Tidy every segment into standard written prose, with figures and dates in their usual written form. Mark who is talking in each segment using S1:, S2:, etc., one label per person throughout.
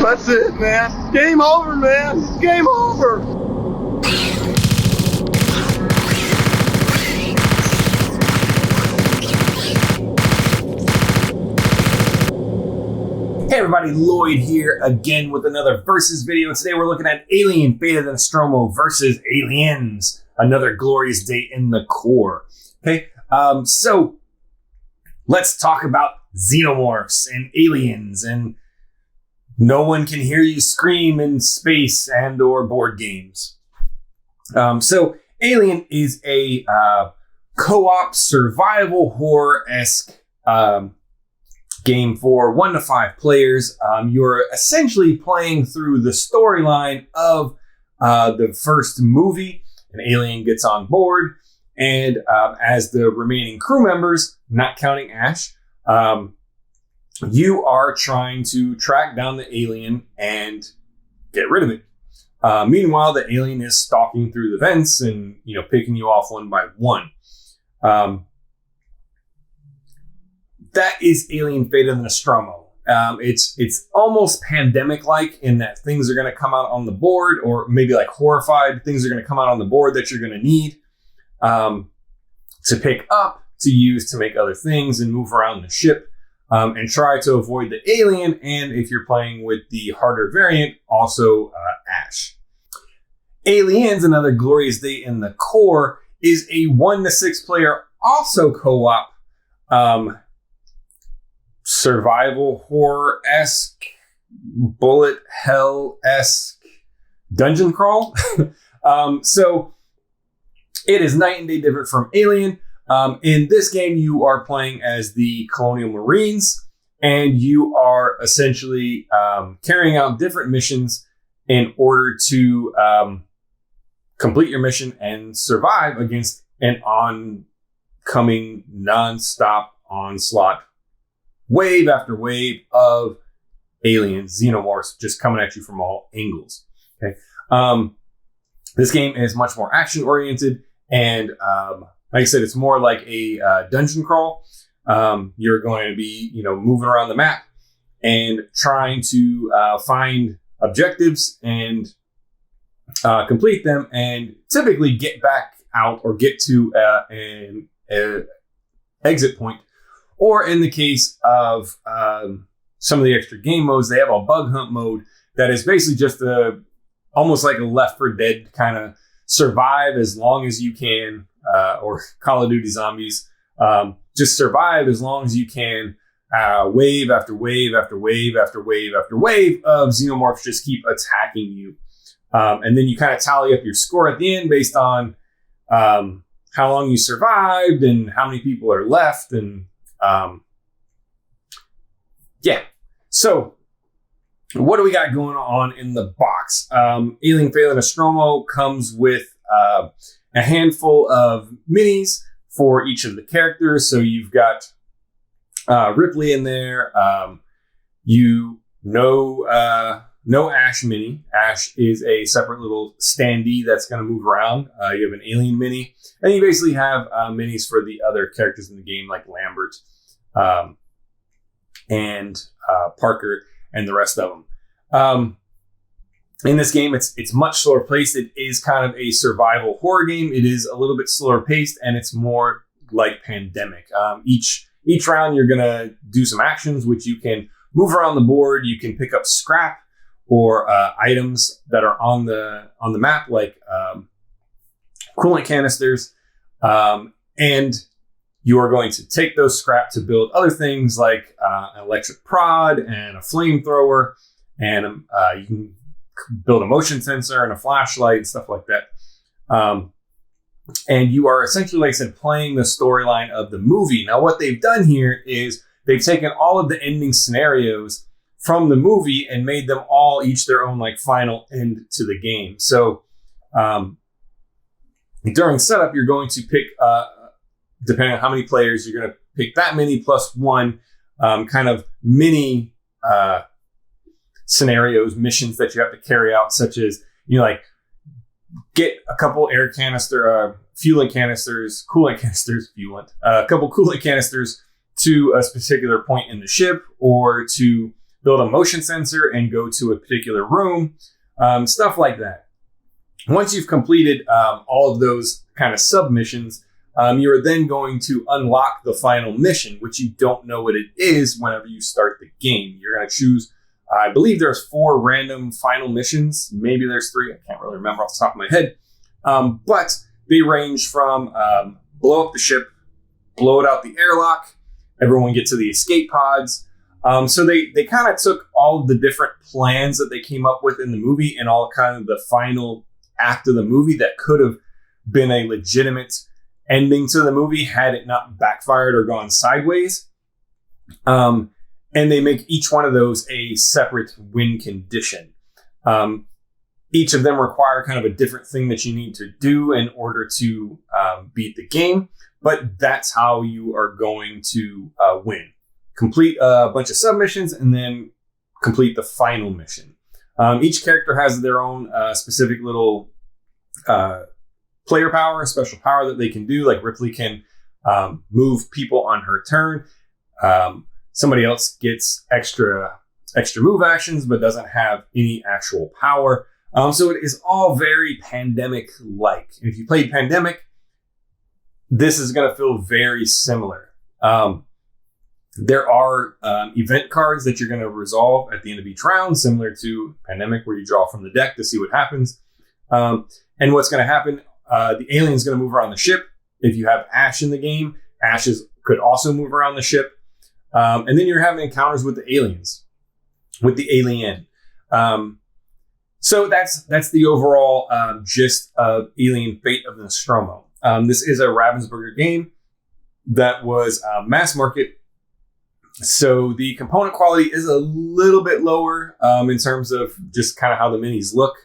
S1: That's it, man. Game over, man. Game over.
S2: Hey everybody, Lloyd here again with another Versus video. Today we're looking at Alien Fate of the Nostromo versus Aliens, another glorious day in the core. Okay, so let's talk about xenomorphs and aliens, and no one can hear you scream in space and or board games. So Alien is a co-op survival horror-esque game for 1 to 5 players. You're essentially playing through the storyline of the first movie. An alien gets on board, and as the remaining crew members, not counting Ash, you are trying to track down the alien and get rid of it. Meanwhile, the alien is stalking through the vents and picking you off one by one. That is Alien Fate of the Nostromo. It's almost pandemic-like in that things are going to come out on the board, or maybe like horrified things are going to come out on the board that you're going to need to pick up, to use to make other things and move around the ship, and try to avoid the alien. And if you're playing with the harder variant, also Ash. Aliens, another glorious day in the core, is a 1 to 6 player, also co-op, survival horror-esque, bullet hell-esque dungeon crawl. So it is night and day different from Alien. In this game, you are playing as the Colonial Marines, and you are essentially carrying out different missions in order to complete your mission and survive against an oncoming non-stop onslaught, wave after wave of aliens, xenomorphs, just coming at you from all angles. Okay, this game is much more action oriented, and like I said, it's more like a dungeon crawl. You're going to be, moving around the map and trying to find objectives and complete them, and typically get back out or get to an exit point. Or in the case of some of the extra game modes, they have a bug hunt mode that is basically just almost like a Left 4 Dead kind of survive as long as you can, or Call of Duty Zombies. Just survive as long as you can. Wave after wave after wave after wave after wave of xenomorphs just keep attacking you. And then you kind of tally up your score at the end based on how long you survived and how many people are left. And so what do we got going on in the box? Alien Fate of the Nostromo comes with a handful of minis for each of the characters. So you've got Ripley in there. No Ash mini. Ash is a separate little standee that's going to move around. You have an alien mini, and you basically have minis for the other characters in the game, like Lambert and Parker and the rest of them. In this game, it's much slower paced. It is kind of a survival horror game. It is a little bit slower paced, and it's more like Pandemic. Each round, you're going to do some actions, which you can move around the board. You can pick up scrap or items that are on the map, like coolant canisters, and you are going to take those scrap to build other things like an electric prod and a flamethrower, and you can build a motion sensor and a flashlight and stuff like that. And you are essentially, like I said, playing the storyline of the movie. Now, what they've done here is they've taken all of the ending scenarios from the movie and made them all each their own like final end to the game. So during setup, you're going to pick, depending on how many players, you're going to pick that many plus one kind of mini scenarios, missions that you have to carry out, such as, get a couple air canister, coolant canisters, a couple coolant canisters to a particular point in the ship, or to build a motion sensor and go to a particular room, stuff like that. Once you've completed all of those kind of submissions, you are then going to unlock the final mission, which you don't know what it is whenever you start the game. You're going to choose, I believe there's 4 random final missions. Maybe there's 3. I can't really remember off the top of my head. But they range from blow up the ship, blow it out the airlock, everyone get to the escape pods. So they kind of took all of the different plans that they came up with in the movie and all kind of the final act of the movie that could have been a legitimate ending to the movie had it not backfired or gone sideways. And they make each one of those a separate win condition. Each of them require kind of a different thing that you need to do in order to beat the game. But that's how you are going to win. Complete a bunch of submissions and then complete the final mission. Each character has their own specific little player power, a special power that they can do. Like Ripley can move people on her turn. Somebody else gets extra move actions, but doesn't have any actual power. So it is all very Pandemic-like. And if you played Pandemic, this is going to feel very similar. There are event cards that you're going to resolve at the end of each round, similar to Pandemic, where you draw from the deck to see what happens. And what's going to happen, the alien's going to move around the ship. If you have Ash in the game, Ashes could also move around the ship. And then you're having encounters with the aliens, with the alien. So that's the overall gist of Alien Fate of the Nostromo. This is a Ravensburger game that was mass market. So the component quality is a little bit lower in terms of just kind of how the minis look.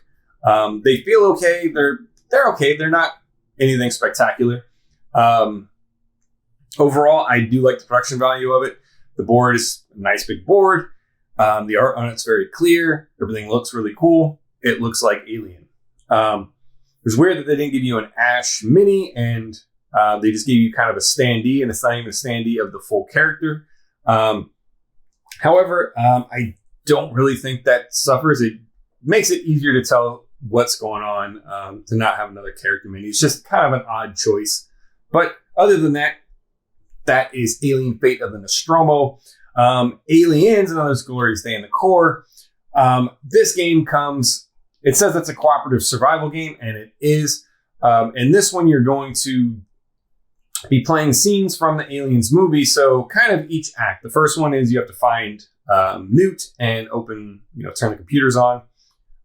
S2: They feel okay. They're okay. They're not anything spectacular. Overall, I do like the production value of it. The board is a nice big board. The art on it's very clear. Everything looks really cool. It looks like Alien. It was weird that they didn't give you an Ash mini and they just gave you kind of a standee, and it's not even a standee of the full character. However, I don't really think that suffers. It makes it easier to tell what's going on to not have another character mini. It's just kind of an odd choice. But other than that, that is Alien Fate of the Nostromo. Aliens and Others Glorious Day in the Core. This game it says it's a cooperative survival game, and it is. And this one, you're going to be playing scenes from the Aliens movie. So kind of each act. The first one is you have to find Newt and turn the computers on.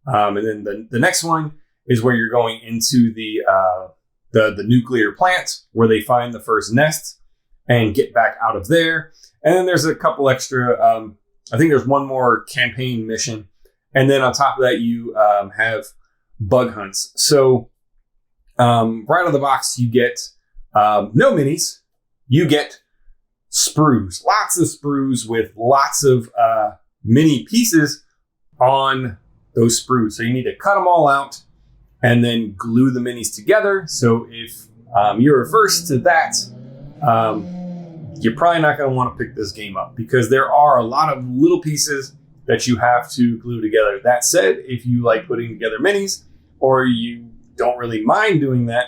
S2: And then the next one is where you're going into the nuclear plant where they find the first nest and get back out of there. And then there's a couple extra, I think there's one more campaign mission. And then on top of that, you have bug hunts. So right out of the box, you get no minis. You get sprues. Lots of sprues with lots of mini pieces on those sprues. So you need to cut them all out and then glue the minis together. So if you're averse to that, you're probably not going to want to pick this game up because there are a lot of little pieces that you have to glue together. That said, if you like putting together minis or you don't really mind doing that,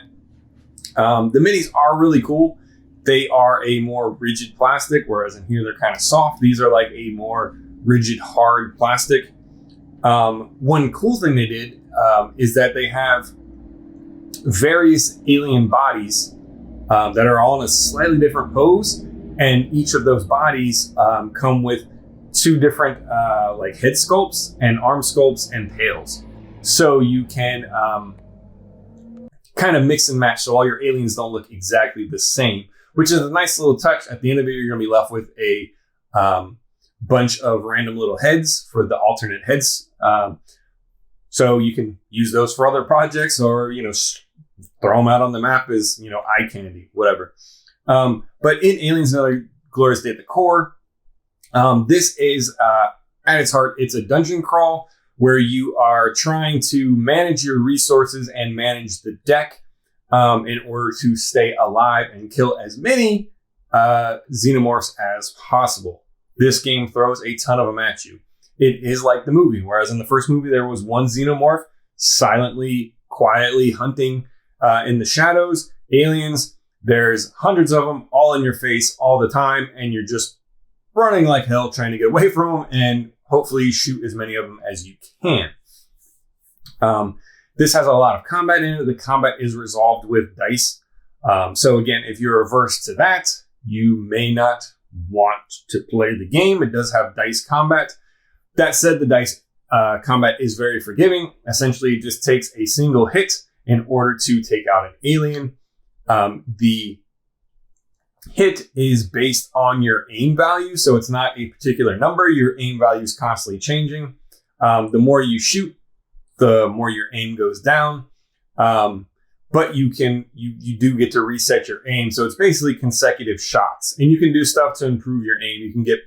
S2: the minis are really cool. They are a more rigid plastic, whereas in here they're kind of soft. These are like a more rigid, hard plastic. One cool thing they did is that they have various alien bodies that are all in a slightly different pose, and each of those bodies come with 2 different like head sculpts and arm sculpts and tails. So you can kind of mix and match so all your aliens don't look exactly the same, which is a nice little touch. At the end of it, you're going to be left with a bunch of random little heads for the alternate heads. So you can use those for other projects or, throw them out on the map as, eye candy, whatever. But in Aliens and Other Glorious Day at the Core, this is, at its heart, it's a dungeon crawl where you are trying to manage your resources and manage the deck in order to stay alive and kill as many xenomorphs as possible. This game throws a ton of them at you. it is like the movie. Whereas in the first movie, there was one xenomorph silently, quietly hunting in the shadows. Aliens, there's hundreds of them all in your face all the time, and you're just running like hell trying to get away from them and hopefully shoot as many of them as you can. This has a lot of combat in it. The combat is resolved with dice. So again, if you're averse to that, you may not want to play the game. It does have dice combat. That said, the dice combat is very forgiving. Essentially, it just takes a single hit in order to take out an alien. The hit is based on your aim value, so it's not a particular number. Your aim value is constantly changing. The more you shoot, the more your aim goes down. But you do get to reset your aim. So it's basically consecutive shots. And you can do stuff to improve your aim. You can get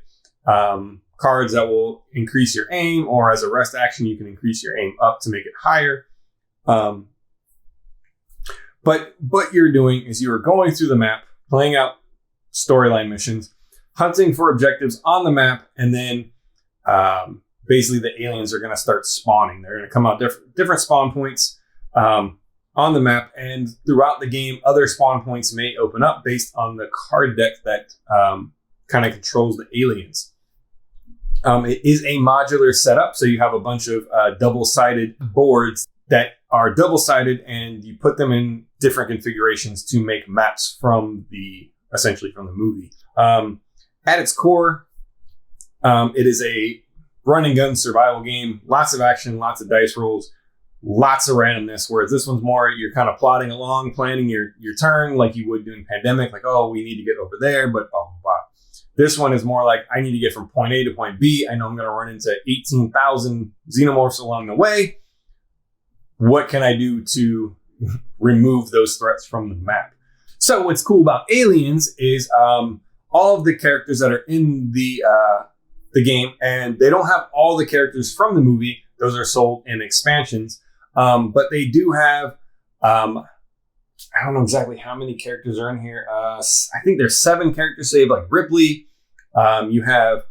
S2: cards that will increase your aim, or as a rest action, you can increase your aim up to make it higher. But what you're doing is you are going through the map, playing out storyline missions, hunting for objectives on the map, and then basically the aliens are going to start spawning. They're going to come out different spawn points on the map, and throughout the game, other spawn points may open up based on the card deck that kind of controls the aliens. It is a modular setup, so you have a bunch of double-sided boards that are double-sided, and you put them in different configurations to make maps essentially from the movie. At its core, it is a run and gun survival game. Lots of action, lots of dice rolls, lots of randomness, whereas this one's more you're kind of plodding along, planning your turn like you would during Pandemic, like, oh, we need to get over there, but blah, blah, blah. This one is more like, I need to get from point A to point B. I know I'm going to run into 18,000 xenomorphs along the way. What can I do to remove those threats from the map? So what's cool about Aliens is all of the characters that are in the game, and they don't have all the characters from the movie. Those are sold in expansions. But they do have, I don't know exactly how many characters are in here. I think there's 7 characters. So you have like Ripley, you have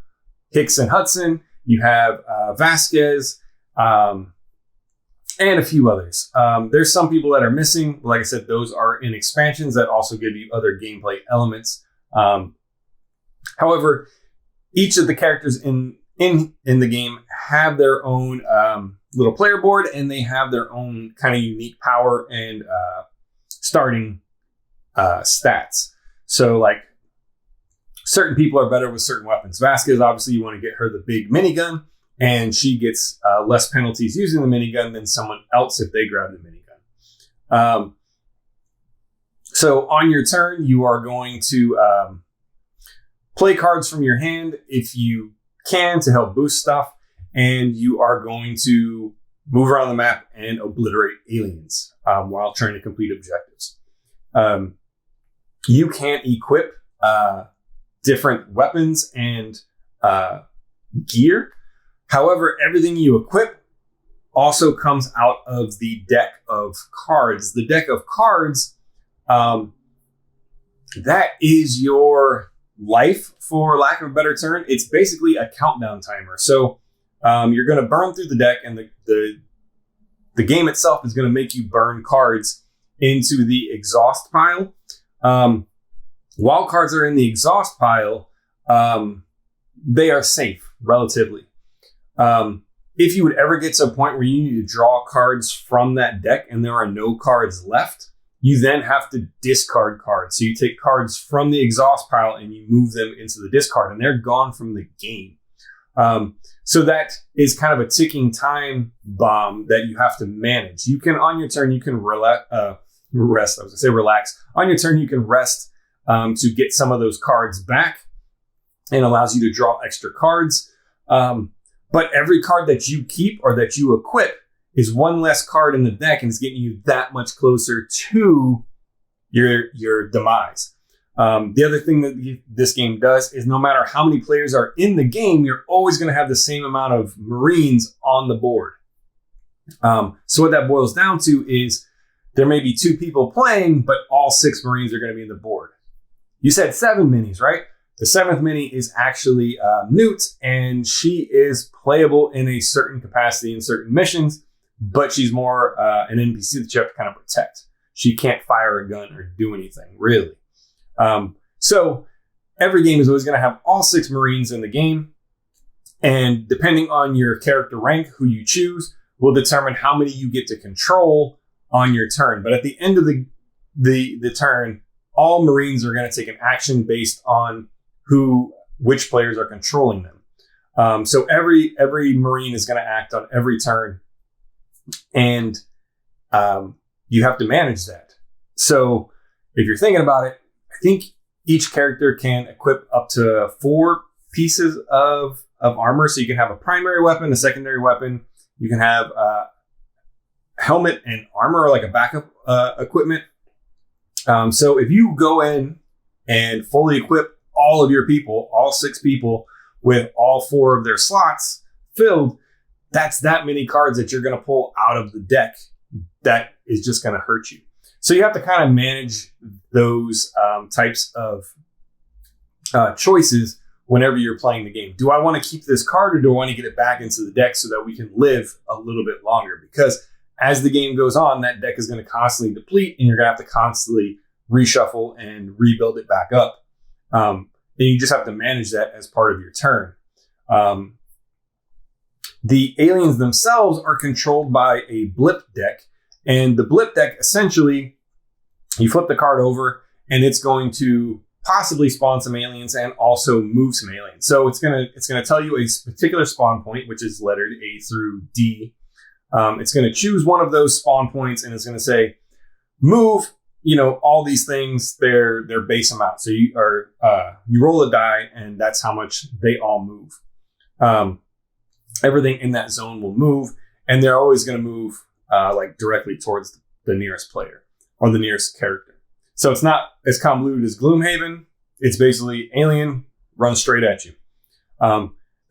S2: Hicks and Hudson, you have Vasquez, and a few others. There's some people that are missing. Like I said, those are in expansions that also give you other gameplay elements. However, each of the characters in the game have their own little player board, and they have their own kind of unique power and starting stats. So like certain people are better with certain weapons. Vasquez, obviously you want to get her the big minigun, and she gets less penalties using the minigun than someone else if they grab the minigun. So on your turn, you are going to play cards from your hand if you can to help boost stuff, and you are going to move around the map and obliterate aliens while trying to complete objectives. You can equip different weapons and gear. However, everything you equip also comes out of the deck of cards. The deck of cards, that is your life, for lack of a better term. It's basically a countdown timer. So you're going to burn through the deck, and the game itself is going to make you burn cards into the exhaust pile. While cards are in the exhaust pile, they are safe, relatively. If you would ever get to a point where you need to draw cards from that deck and there are no cards left, you then have to discard cards. So you take cards from the exhaust pile and you move them into the discard, and they're gone from the game. So that is kind of a ticking time bomb that you have to manage. You can, on your turn, you can relax. On your turn, you can rest to get some of those cards back, and allows you to draw extra cards. But every card that you keep or that you equip is one less card in the deck, and it's getting you that much closer to your demise. The other thing that this game does is no matter how many players are in the game, you're always going to have the same amount of Marines on the board. So what that boils down to is there may be 2 people playing, but all 6 Marines are going to be in the board. You said 7 minis, right? The 7th mini is actually Newt, and she is playable in a certain capacity in certain missions, but she's more an NPC that you have to kind of protect. She can't fire a gun or do anything, really. So every game is always going to have all 6 Marines in the game, and depending on your character rank, who you choose, will determine how many you get to control on your turn. But at the end of the turn, all Marines are going to take an action based on which players are controlling them. So every Marine is going to act on every turn, and you have to manage that. So if you're thinking about it, I think each character can equip up to 4 pieces of armor. So you can have a primary weapon, a secondary weapon. You can have helmet and armor, or like a backup equipment. So if you go in and fully equip all of your people, all 6 people, with all 4 of their slots filled, that's that many cards that you're going to pull out of the deck that is just going to hurt you. So you have to kind of manage those types of choices whenever you're playing the game. Do I want to keep this card, or do I want to get it back into the deck so that we can live a little bit longer? Because as the game goes on, that deck is going to constantly deplete, and you're going to have to constantly reshuffle and rebuild it back up. And you just have to manage that as part of your turn. The aliens themselves are controlled by a blip deck. And the blip deck, essentially, you flip the card over, and it's going to possibly spawn some aliens and also move some aliens. So it's gonna tell you a particular spawn point, which is lettered A through D. It's going to choose one of those spawn points, and it's going to say, move, all these things, their base amount. So you roll a die, and that's how much they all move. Everything in that zone will move, and they're always going to move directly towards the nearest player or the nearest character. So it's not as convoluted as Gloomhaven. It's basically alien, run straight at you.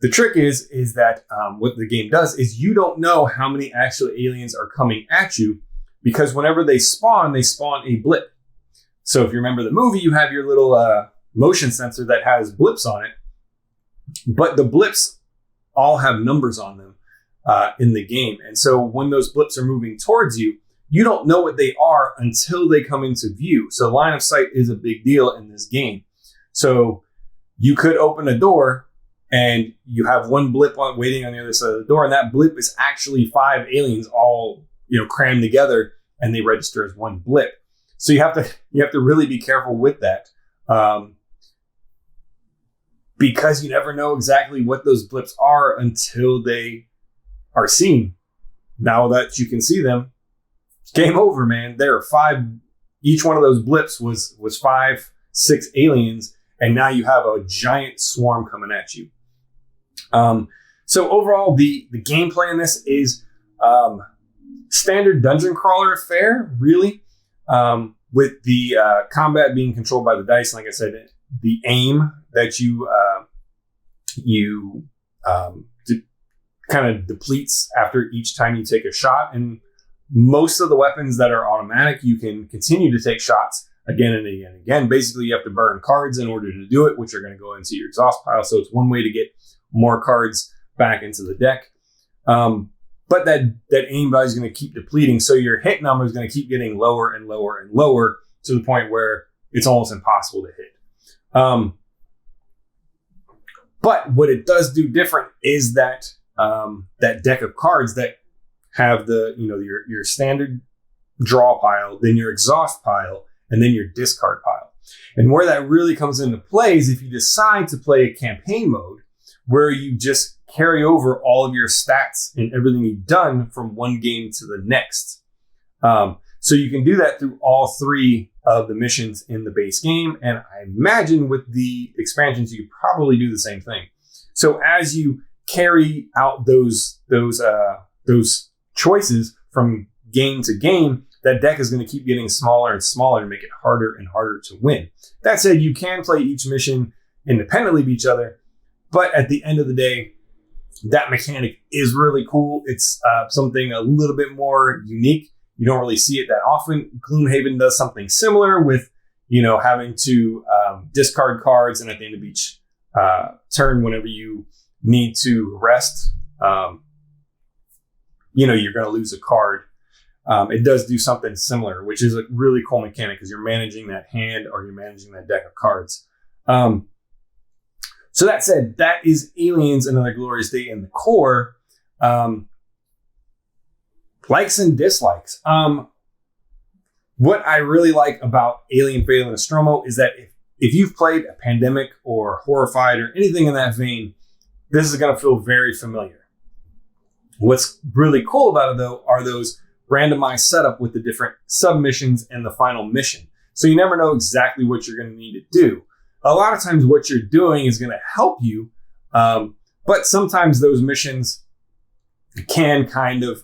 S2: The trick is that what the game does is you don't know how many actual aliens are coming at you, because whenever they spawn a blip. So if you remember the movie, you have your little motion sensor that has blips on it, but the blips all have numbers on them in the game. And so when those blips are moving towards you, you don't know what they are until they come into view. So line of sight is a big deal in this game. So you could open a door and you have one blip waiting on the other side of the door, and that blip is actually 5 aliens all crammed together, and they register as one blip. So you have to really be careful with that, because you never know exactly what those blips are until they are seen. Now that you can see them, game over, man. There are 5. Each one of those blips was 5, 6 aliens, and now you have a giant swarm coming at you. So overall, the gameplay in this is standard dungeon crawler affair, really, with the combat being controlled by the dice. Like I said, the aim that you kind of depletes after each time you take a shot. And most of the weapons that are automatic, you can continue to take shots again and again and again. Basically, you have to burn cards in order to do it, which are going to go into your exhaust pile. So it's one way to get more cards back into the deck. But that aim value is going to keep depleting. So your hit number is going to keep getting lower and lower and lower to the point where it's almost impossible to hit. But what it does do different is that that deck of cards that have the your standard draw pile, then your exhaust pile, and then your discard pile. And where that really comes into play is if you decide to play a campaign mode where you just carry over all of your stats and everything you've done from one game to the next. So you can do that through all 3 of the missions in the base game. And I imagine with the expansions, you could probably do the same thing. So as you carry out those choices from game to game, that deck is going to keep getting smaller and smaller and make it harder and harder to win. That said, you can play each mission independently of each other, but at the end of the day, that mechanic is really cool. It's something a little bit more unique. You don't really see it that often. Gloomhaven does something similar with, having to discard cards, and at the end of each turn, whenever you need to rest, you're going to lose a card. It does do something similar, which is a really cool mechanic because you're managing that hand or you're managing that deck of cards. So that said, that is Aliens: Another Glorious Day in the core. Likes and dislikes. What I really like about Alien: Fatal Nostromo is that if you've played a Pandemic or Horrified or anything in that vein, this is going to feel very familiar. What's really cool about it, though, are those randomized setup with the different submissions and the final mission. So you never know exactly what you're going to need to do. A lot of times what you're doing is going to help you, but sometimes those missions can kind of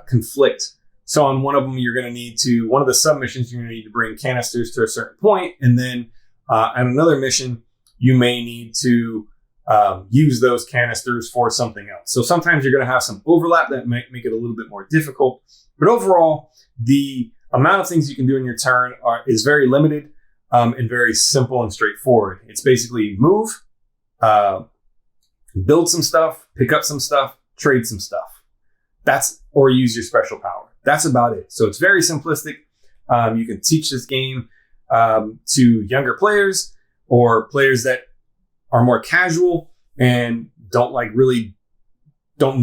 S2: conflict. So on one of them, you're going to need to, one of the submissions, you're going to need to bring canisters to a certain point, and then on another mission, you may need to use those canisters for something else. So sometimes you're going to have some overlap that might make it a little bit more difficult. But overall, the amount of things you can do in your turn is very limited and very simple and straightforward. It's basically move, build some stuff, pick up some stuff, trade some stuff. Or use your special power. That's about it. So it's very simplistic. You can teach this game to younger players or players that are more casual and don't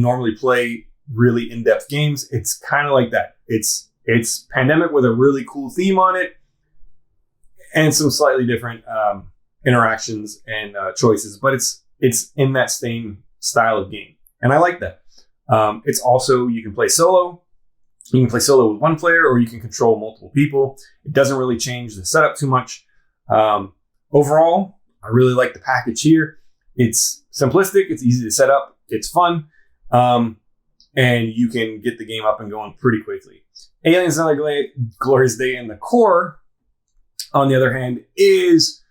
S2: normally play really in-depth games. It's kind of like that. It's Pandemic with a really cool theme on it and some slightly different interactions and choices, but it's in that same style of game. And I like that. It's also, you can play solo. You can play solo with one player, or you can control multiple people. It doesn't really change the setup too much. Overall, I really like the package here. It's simplistic. It's easy to set up. It's fun. And you can get the game up and going pretty quickly. Aliens: Another Glorious Day in the core, on the other hand, is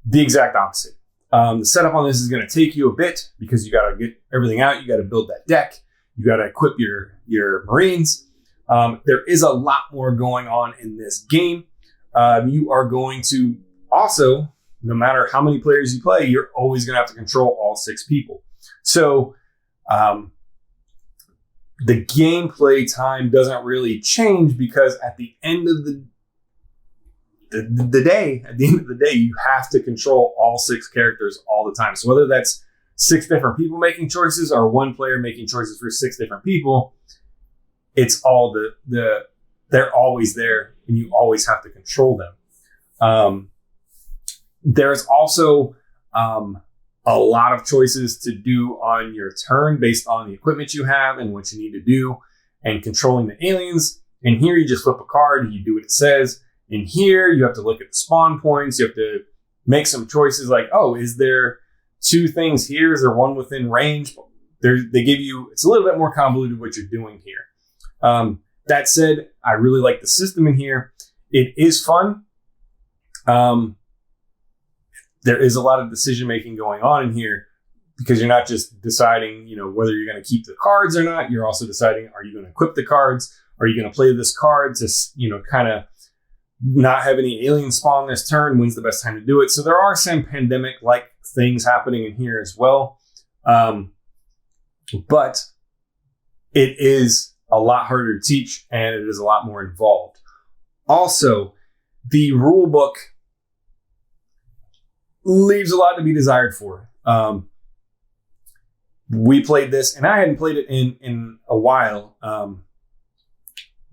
S2: the exact opposite. The setup on this is going to take you a bit because you got to get everything out. You got to build that deck. You got to equip your Marines. There is a lot more going on in this game. You are going to also, no matter how many players you play, you're always going to have to control all 6 people. So the gameplay time doesn't really change because at the end of the day, you have to control all 6 characters all the time. So whether that's 6 different people making choices or one player making choices for 6 different people, it's all they're always there and you always have to control them. There's also a lot of choices to do on your turn based on the equipment you have and what you need to do and controlling the aliens. And here you just flip a card and you do what it says. In here, you have to look at the spawn points. You have to make some choices like, oh, is there 2 things here? Is there one within range? They give you, it's a little bit more convoluted what you're doing here. That said, I really like the system in here. It is fun. There is a lot of decision-making going on in here because you're not just deciding, whether you're going to keep the cards or not. You're also deciding, are you going to equip the cards? Are you going to play this card to, kind of not have any alien spawn this turn? When's the best time to do it? So there are some Pandemic-like things happening in here as well. But it is a lot harder to teach and it is a lot more involved. Also, the rule book leaves a lot to be desired for. We played this, and I hadn't played it in a while.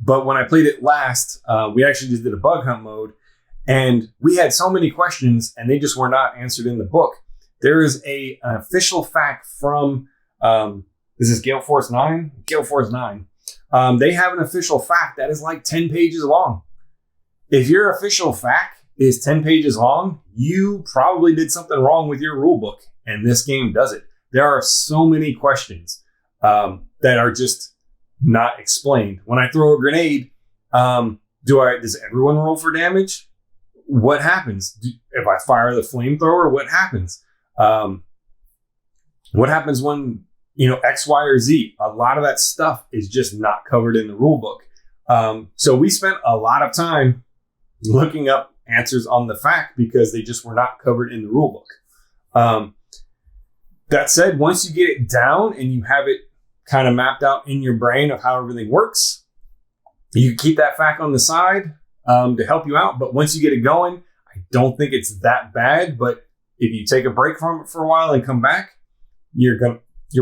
S2: But when I played it last, we actually just did a bug hunt mode, and we had so many questions, and they just were not answered in the book. There is an official fact from, this is Gale Force Nine? Gale Force Nine. They have an official fact that is like 10 pages long. If your official fact is 10 pages long, you probably did something wrong with your rule book, and this game does it. There are so many questions that are just not explained. When I throw a grenade, does everyone roll for damage? What happens? If I fire the flamethrower, what happens? What happens when, X, Y, or Z? A lot of that stuff is just not covered in the rule book. So we spent a lot of time looking up answers on the fact because they just were not covered in the rule book. That said, once you get it down and you have it kind of mapped out in your brain of how everything works, you can keep that fact on the side to help you out. But once you get it going, I don't think it's that bad. But if you take a break from it for a while and come back, you're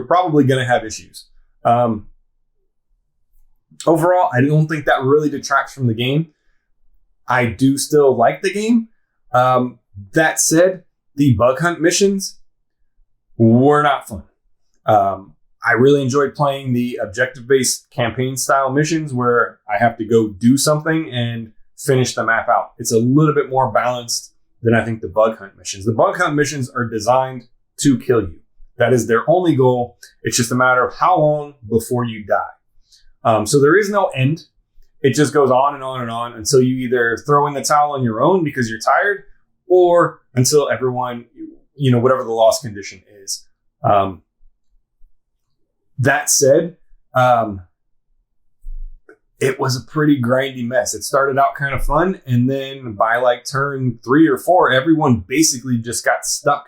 S2: probably gonna have issues. Overall, I don't think that really detracts from the game. I do still like the game. That said, the bug hunt missions were not fun. I really enjoyed playing the objective-based campaign-style missions where I have to go do something and finish the map out. It's a little bit more balanced than I think the bug hunt missions. The bug hunt missions are designed to kill you. That is their only goal. It's just a matter of how long before you die. So there is no end. It just goes on and on and on until you either throw in the towel on your own because you're tired, or until everyone, whatever the loss condition is. That said, it was a pretty grindy mess. It started out kind of fun, and then by like turn 3 or 4, everyone basically just got stuck.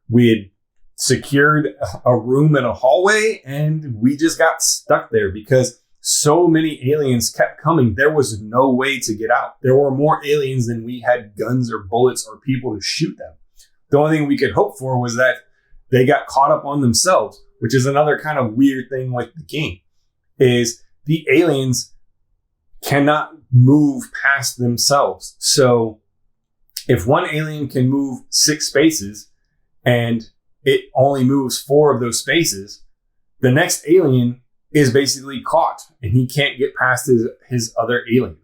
S2: We had secured a room in a hallway, and we just got stuck there because so many aliens kept coming. There was no way to get out. There were more aliens than we had guns or bullets or people to shoot them. The only thing we could hope for was that they got caught up on themselves, which is another kind of weird thing with the game, is the aliens cannot move past themselves. So if one alien can move 6 spaces and it only moves 4 of those spaces, the next alien is basically caught and he can't get past his other alien.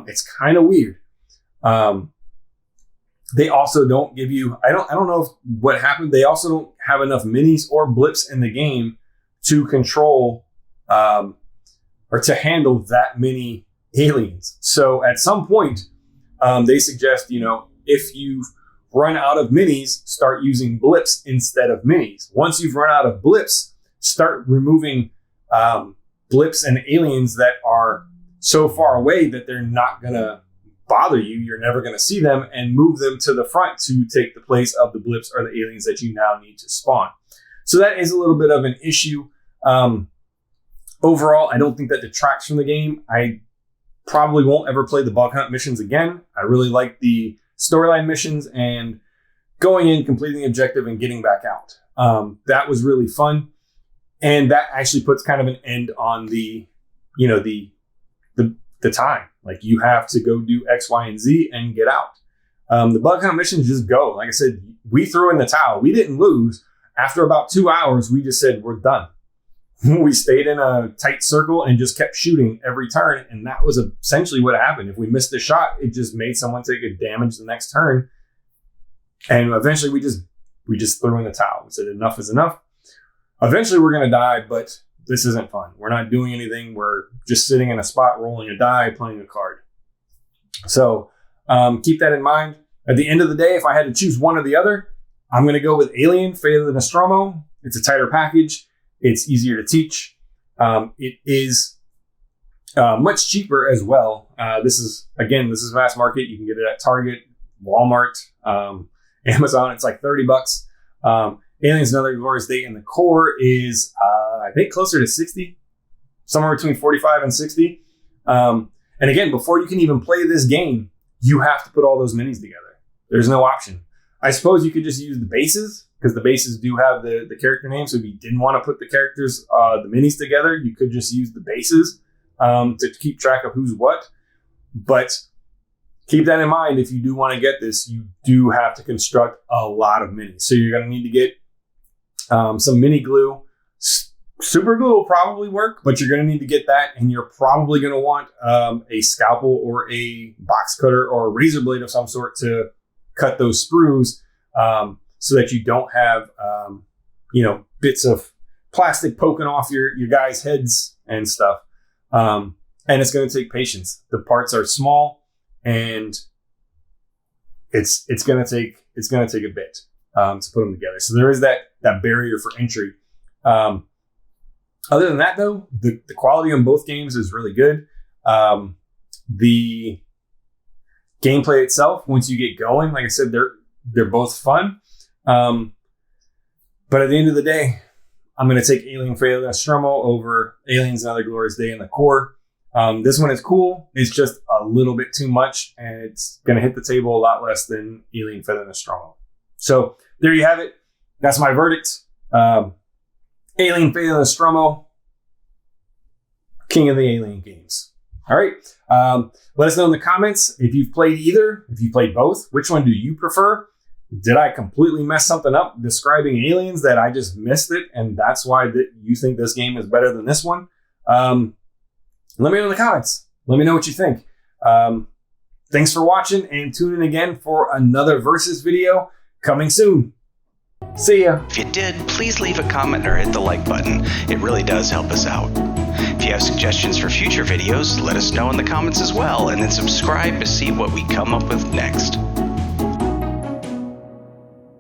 S2: It's kind of weird. They also don't give you, I don't know what happened. They also don't have enough minis or blips in the game to control or to handle that many aliens. So at some point, they suggest, if you've run out of minis, start using blips instead of minis. Once you've run out of blips, start removing blips and aliens that are so far away that they're not going to bother you. You're never going to see them, and move them to the front to take the place of the blips or the aliens that you now need to spawn. So that is a little bit of an issue. Overall, I don't think that detracts from the game. I probably won't ever play the bug hunt missions again. I really like the storyline missions and going in, completing the objective, and getting back out. That was really fun. And that actually puts kind of an end on the time. Like, you have to go do X, Y, and Z and get out. The bug hunt missions just go. Like I said, we threw in the towel. We didn't lose. After about 2 hours, we just said, we're done. We stayed in a tight circle and just kept shooting every turn. And that was essentially what happened. If we missed a shot, it just made someone take a damage the next turn. And eventually we just threw in the towel. We said, enough is enough. Eventually we're going to die, but this isn't fun. We're not doing anything. We're just sitting in a spot, rolling a die, playing a card. So keep that in mind. At the end of the day, if I had to choose one or the other, I'm going to go with Alien, Fate of the Nostromo. It's a tighter package. It's easier to teach. It is much cheaper as well. This is mass market. You can get it at Target, Walmart, Amazon. It's like $30. Aliens Another Glorious Day in the core is, I think, closer to 60, somewhere between 45 and 60. And again, before you can even play this game, you have to put all those minis together. There's no option. I suppose you could just use the bases, because the bases do have the character names. So if you didn't want to put the characters, the minis together, you could just use the bases to keep track of who's what. But keep that in mind. If you do want to get this, you do have to construct a lot of minis. So you're going to need to get some mini glue. Super glue will probably work, but you're going to need to get that. And you're probably going to want a scalpel or a box cutter or a razor blade of some sort to cut those sprues so that you don't have, bits of plastic poking off your guys' heads and stuff. And it's going to take patience. The parts are small, and it's going to take a bit to put them together. So there is that barrier for entry. Other than that, though, the quality on both games is really good. The gameplay itself, once you get going, like I said, they're both fun. But at the end of the day, I'm going to take Alien Fate of the Nostromo over Aliens Another Glorious Day in the core. This one is cool. It's just a little bit too much, and it's going to hit the table a lot less than Alien Fate of the Nostromo. So there you have it. That's my verdict. Alien Fate of the Nostromo, king of the alien games. All right. Let us know in the comments if you've played either, if you played both. Which one do you prefer? Did I completely mess something up describing aliens that I just missed it, and that's why you think this game is better than this one? Let me know in the comments. Let me know what you think. Thanks for watching, and tune in again for another Versus video coming soon. See ya.
S3: If you did, please leave a comment or hit the like button. It really does help us out. If you have suggestions for future videos, let us know in the comments as well, and then subscribe to see what we come up with next.